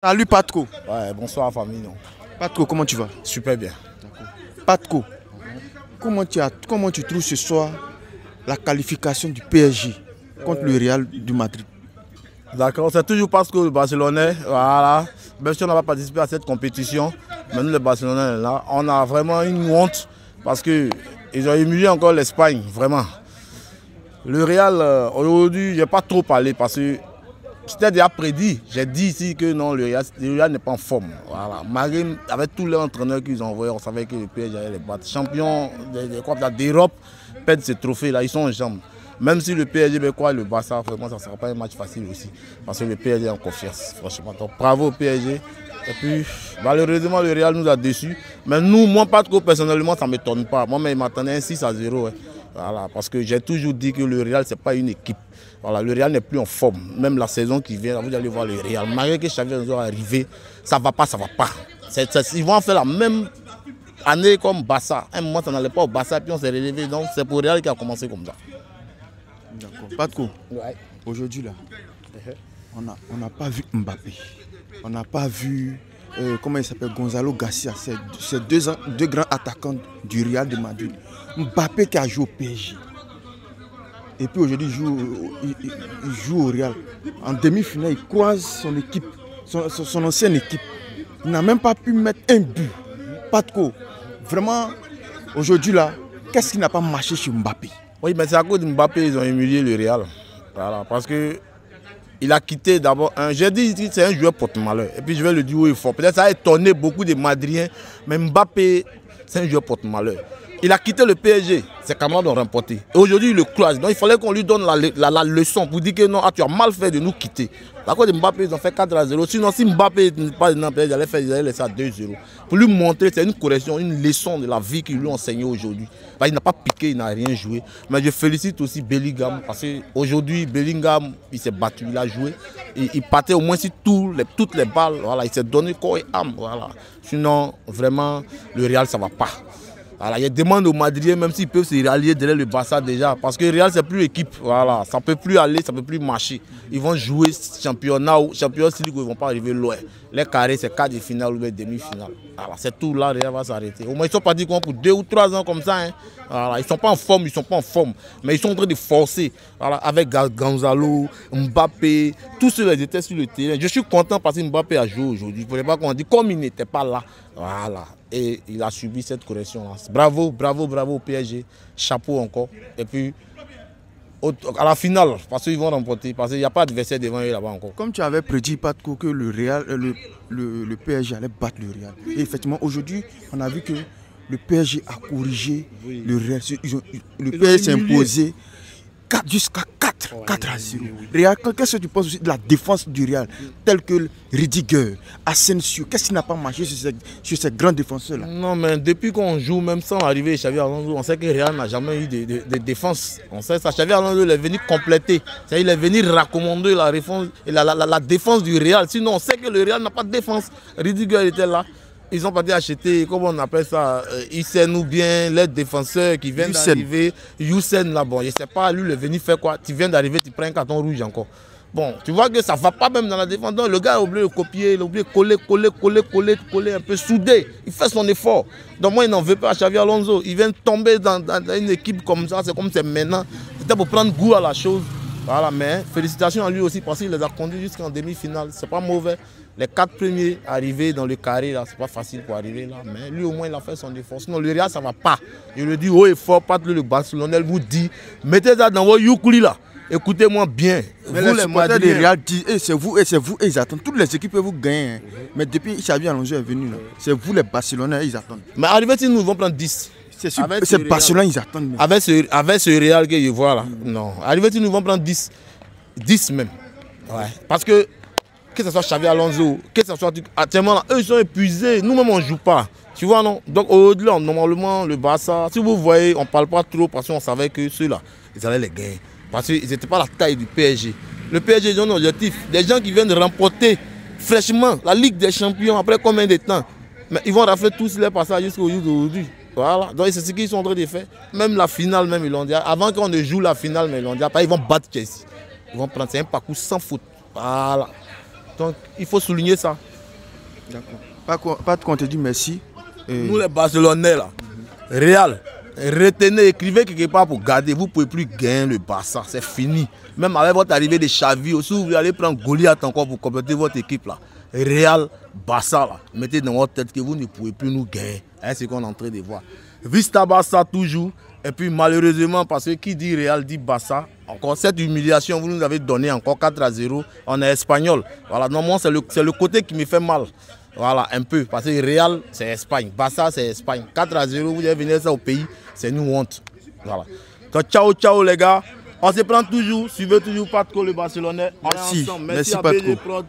Salut Patko. Ouais, bonsoir famille. Non. Patko, comment tu vas? Super bien. Patko, comment tu trouves ce soir la qualification du PSG contre le Real du Madrid? D'accord, c'est toujours parce que le Barcelonais, voilà, même si on n'a pas participé à cette compétition, mais nous les Barcelonais, là, on a vraiment une honte parce qu'ils ont humilié encore l'Espagne, vraiment. Le Real, aujourd'hui, je n'ai pas trop parlé parce que c'était déjà prédit. J'ai dit ici que non, le Real n'est pas en forme. Voilà. Malgré avec tous les entraîneurs qu'ils ont envoyés, on savait que le PSG allait les battre. Champion d'Europe, perdre ces trophées-là, ils sont en jambes. Même si le PSG, le Barça, vraiment, ça ne sera pas un match facile aussi. Parce que le PSG est en confiance, franchement. Donc, bravo au PSG. Et puis, malheureusement, le Real nous a déçus. Mais nous, moi, pas trop personnellement, ça ne m'étonne pas. Moi, mais il m'attendait un 6-0. Ouais. Voilà, parce que j'ai toujours dit que le Real, ce n'est pas une équipe. Voilà, le Real n'est plus en forme. Même la saison qui vient, vous allez voir le Real. Malgré que Xavi Alonso est arrivé, ça ne va pas, ça ne va pas. Ils vont faire la même année comme Barça. Un moment, ça n'allait pas au Barça, puis on s'est relevé. Donc, c'est pour le Real qui a commencé comme ça. D'accord. Patko, ouais. Aujourd'hui, là, on n'a pas vu Mbappé. On n'a pas vu, comment il s'appelle, Gonzalo Garcia. C'est deux grands attaquants du Real de Madrid. Mbappé qui a joué au PSG. Et puis aujourd'hui, il joue au Real. En demi-finale, il croise son équipe, son ancienne équipe. Il n'a même pas pu mettre un but. Patko, vraiment, aujourd'hui, là, qu'est-ce qui n'a pas marché chez Mbappé? Oui, mais c'est à cause de Mbappé qu'ils ont humilié le Real. Voilà, parce qu'il a quitté d'abord un. J'ai dit que c'est un joueur porte-malheur. Et puis je vais le dire haut et fort. Peut-être ça a étonné beaucoup de Madriens, mais Mbappé, c'est un joueur porte-malheur. Il a quitté le PSG, ses camarades ont remporté. Et aujourd'hui, il le croise. Donc il fallait qu'on lui donne la leçon pour dire que non, tu as mal fait de nous quitter. À cause de Mbappé, ils ont fait 4-0. Sinon, si Mbappé n'était pas dans le PSG, ils allaient laisser à 2-0. Pour lui montrer, c'est une correction, une leçon de la vie qu'il lui a enseignée aujourd'hui. Il n'a pas piqué, il n'a rien joué. Mais je félicite aussi Bellingham, parce qu'aujourd'hui, Bellingham, il s'est battu, il a joué. Il partait au moins sur toutes les balles. Voilà, il s'est donné corps et âme. Voilà. Sinon, vraiment, le Real, ça ne va pas. Voilà, il demande aux Madriens, même s'ils peuvent se rallier derrière le Barça déjà, parce que le Real, c'est plus équipe. Voilà, ça ne peut plus aller, ça ne peut plus marcher. Ils vont jouer championnat ou championnat League, ils ne vont pas arriver loin. Les carrés, c'est quart de finale ou demi-finale. Voilà, c'est tout, là, le Real va s'arrêter. Au moins, ils sont partis pour 2 ou 3 ans comme ça. Hein. Voilà, ils ne sont pas en forme, mais ils sont en train de forcer. Voilà, avec Gonzalo, Mbappé, tous ceux qui étaient sur le terrain. Je suis content parce que Mbappé a joué aujourd'hui. Il ne faudrait pas qu'on dise comme il n'était pas là. Voilà. Et il a subi cette correction-là. Bravo, bravo, bravo au PSG. Chapeau encore. Et puis, à la finale, parce qu'ils vont remporter, parce qu'il n'y a pas d'adversaire devant eux là-bas encore. Comme tu avais prédit, Patko, que le PSG allait battre le Real. Et effectivement, aujourd'hui, on a vu que le PSG a corrigé le Real. Le PSG s'est imposé jusqu'à 4-0. Real, qu'est-ce que tu penses aussi de la défense du Real, tel que Rudiger, Asensio? Qu'est-ce qui n'a pas marché sur ces grands défenseurs-là? Non, mais depuis qu'on joue, même sans arriver Xavi Alonso, on sait que Real n'a jamais eu de défense. On sait ça. Xavi Alonso il est venu compléter. Il est venu raccommander la défense du Real. Sinon, on sait que le Real n'a pas de défense. Rudiger était là. Ils ont parti acheter, comment on appelle ça, Hissène ou bien les défenseurs qui viennent d'arriver. Youssef là, bon, je ne sais pas, lui, il est venu faire quoi? Tu viens d'arriver, tu prends un carton rouge encore. Bon, tu vois que ça ne va pas même dans la défense. Donc, le gars a oublié de copier, il a oublié de coller un peu, soudé. Il fait son effort. Donc moi, il n'en veut pas à Xavi Alonso. Il vient tomber dans une équipe comme ça, c'est comme c'est maintenant. C'était pour prendre goût à la chose. Voilà, mais félicitations à lui aussi parce qu'il les a conduits jusqu'en demi-finale. C'est pas mauvais. Les 4 premiers arrivés dans le carré, là, c'est pas facile pour arriver là. Mais lui au moins il a fait son effort. Sinon le Real ça va pas. Je le dis haut et fort, pas le Barcelonais vous dit, mettez ça dans vos youkuli là. Écoutez-moi bien. Mais vous les Madriens, Real dit, c'est vous, ils attendent. Toutes les équipes vous gagnent. Mais depuis Xavi Alonso est venu là, c'est vous les Barcelonais, ils attendent. Mais arrivez-ils nous vont prendre 10. C'est Barcelone, ils attendent. Avec ce Real que je vois là, non. Arrivez-ils nous vont prendre 10. 10 même. Ouais. Parce que ce soit Xavi Alonso, que ce soit actuellement là, eux ils sont épuisés, nous-mêmes on ne joue pas. Tu vois non? Donc au-delà, normalement le Barça, si vous voyez, on ne parle pas trop parce qu'on savait que ceux-là, ils allaient les gagner. Parce qu'ils n'étaient pas la taille du PSG. Le PSG ils ont un objectif. Des gens qui viennent de remporter fraîchement la Ligue des Champions après combien de temps? Mais ils vont rafler tous les passages jusqu'au jour d'aujourd'hui. Voilà, donc c'est ce qu'ils sont en train de faire. Même la finale, même ils l'ont dit. Avant qu'on ne joue la finale, mais ils l'ont dit. Après, ils vont battre Chelsea. Ils vont prendre un parcours sans faute. Voilà. Donc il faut souligner ça. D'accord. Pas qu'on te dit merci. Nous les Barcelonais là, Real, retenez, écrivez quelque part pour garder. Vous ne pouvez plus gagner le Barça, c'est fini. Même avec votre arrivée de Xavi, aussi vous allez prendre Goliath encore pour compléter votre équipe là. Real, Barça là, mettez dans votre tête que vous ne pouvez plus nous gagner. C'est ce qu'on est en train de voir. Vista Barça toujours. Et puis malheureusement, parce que qui dit Real dit Barça, encore cette humiliation, vous nous avez donné encore 4-0, on est espagnol. Voilà, normalement c'est le côté qui me fait mal. Voilà, un peu, parce que Real c'est Espagne, Barça c'est Espagne. 4-0, vous allez venir ça au pays, c'est nous honte. Voilà. Donc ciao, ciao les gars. On se prend toujours, suivez toujours Patco le Barcelonais. Merci, merci Patco.